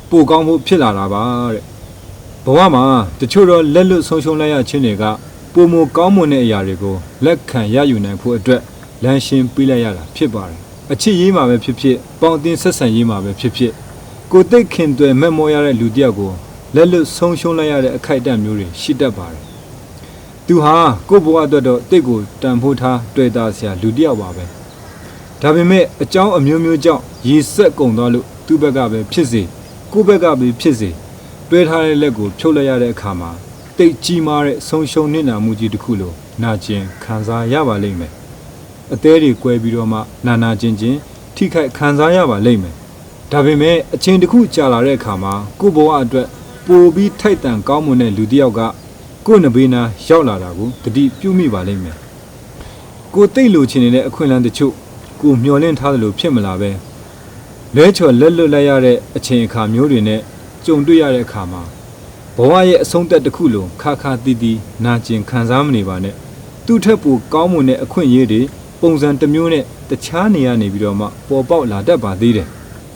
ပိုကောင်းဖို့ဖြစ်လာတာပါတဲ့ဘဝမှာတချို့တော့လက်လွတ်ဆုံးရှုံးလိုက်ရခြင်းတွေကပုံမကောင်းမွန်တဲ့အရာတွေကိုလက်ခံရယူနိုင်ဖို့အတွက်လမ်းရှင်းပေးလိုက်ရတာဖြစ်ပါတယ်အချစ်ရေးမှာပဲဖြစ်ဖြစ်ပေါင်းတင်ဆက်ဆံရေးမှာပဲဖြစ်ဖြစ်ကိုသိတ်ခင်တွေမဲ့မောရတဲ့လူတစ်ယောက်ကိုလက်လွတ်ဆုံးရှုံးလိုက်ရတဲ့အခိုက်အတန့်မျိုးတွေရှိတတ်ပါတယ်သူဟာကိုယ့်ဘဝအတွက်တော့တိတ်ကိုတန်ဖိုးထားတွေ့တာစရာလူတစ်ယောက်ပါပဲဒါပေမဲ့အကြောင်းအမျိုးမျိုးကြောင့်ရေဆက်ကုန်သွားလို့သူ့ဘက်ကပဲဖြစ်စေကိုယ့်ဘက်ကပဲဖြစ်စေတွဲထားတဲ့လက်ကိုဖြုတ်လိုက်ရတဲ့အခါမှာတိတ်ကြီးမားတဲ့ဆုံးရှုံးနေတာမှုကြီးတစ်ခုလိုနာကျင်ခံစားရပါလိမ့်မယ်အသေးတွေကွဲပြီးတော့မှနာကျင်ထိခိုက်ခံစားရပါလိမ့်မယ်ဒါပေမဲ့အချိန်တစ်ခုကြာလာတဲ့အခါမှာကိုယ့်ဘဝအတွက်ပိုပြီးထိုက်တန်ကောင်းမွန်တဲ့လူတစ်ယောက်ကကိုယ့်နဘေးနာရောက်လာတာကိုတတိပြုမိပါလိမ့်မယ်ကိုသိတ်လိုချင်နေတဲ့အခွင့်အလမ်းတချို့ကိုမျှော်လင့်ထားသလိုဖြစ်မလာပဲလဲချော်လက်လွတ်လိုက်ရတဲ့အချိန်အခါမျိုးတွေနဲ့ကြုံတွေ့ရတဲ့အခါမှာဘဝရဲ့အဆုံးသက်တစ်ခုလုံးခါခါတီးတီးနာကျင်ခံစားမနေပါနဲ့သူ့ထက်ပိုကောင်းမွန်တဲ့အခွင့်အရေးတွေပုံစံတစ်မျိုးနဲ့တခြားနေရာနေပြီးတော့မှပေါ်ပေါက်လာတတ်ပါသေးတယ်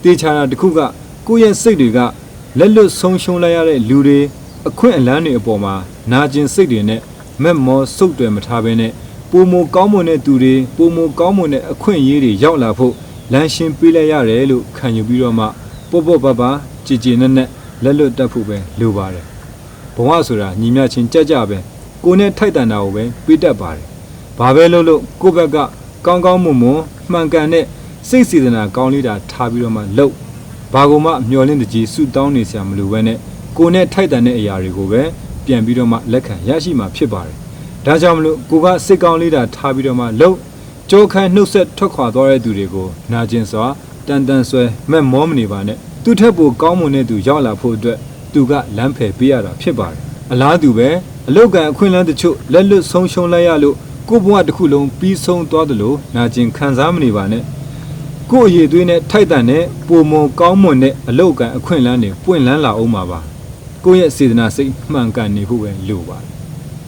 တေချာတာတစ်ခုကကိုယ့်ရဲ့စိတ်တွေကလက်လွတ်ဆုံးရှုံးလိုက်ရတဲ့လူတွေအခွင့်အလမ်းတွေအပေါ်မှာနာကျင်စိတ်တွေနဲ့မက်မောစုပ်တွေမထားဘဲနဲ့ပုံမကောင်းမွန်တဲ့သူတွေပုံမကောင်းမွန်တဲ့အခွင့်အရေးတွေရောက်လာဖို့လမ်းရှင်းပေးလိုက်ရတယ်လို့ခံယူပြီးတော့မှပေါ့ပါကြည်နက်လက်လွတ်တတ်ဖို့ပဲလိုပါတယ်ဘဝဆိုတာညီမျှချင်းကြကြပဲကိုယ်နဲ့ထိုက်တန်တာကိုပဲပေးတတ်ပါတယ်ဘာပဲလို့ကိုယ့်ဘက်ကကောင်းမွန်မှန်ကန်တဲ့စိတ်စေတနာကောင်းလေးတာထားပြီးတော့မှလုပ်ဘာကိုမှမျှော်လင့်တကြီးဆူတောင်းနေစရာမလိုဘဲနဲ့ကိုယ်နဲ့ထိုက်တန်တဲ့အရာတွေကိုပဲပြန်ပြီးတော့မှလက်ခံရရှိမှာဖြစ်ပါတယ်ဒါကြောင့်မလို့ကိုကစိတ်ကောင်းလေးတာထားပြီးတော့မှလုပ်ကြောခန်းနှုတ်ဆက်ထွက်ခွာသွားတဲ့သူတွေကိုနာကျင်စွာတန်ဆွဲမဲ့မောမနေပါနဲ့သူ့ထက်ပိုကောင်းမွန်တဲ့သူရောက်လာဖို့အတွက်သူကလမ်းဖယ်ပေးရတာဖြစ်ပါတယ်အလားတူပဲအလုတ်ကန်အခွင့်အလမ်းတချို့လက်လွတ်ဆုံးရှုံးလိုက်ရလို့ကိုယ့်ဘဝတစ်ခုလုံးပြီးဆုံးသွားသလိုနာကျင်ခံစားမနေပါနဲ့ကိုယ့်အရေးသွေးနဲ့ထိုက်တန်တဲ့ပုံမကောင်းမွန်တဲ့အလုတ်ကန်အခွင့်အလမ်းတွေပွင့်လန်းလာအောင်ပါကိုယ့်ရဲ့စေတနာစိတ်မှန်ကန်နေဖို့ပဲလိုပါတယ်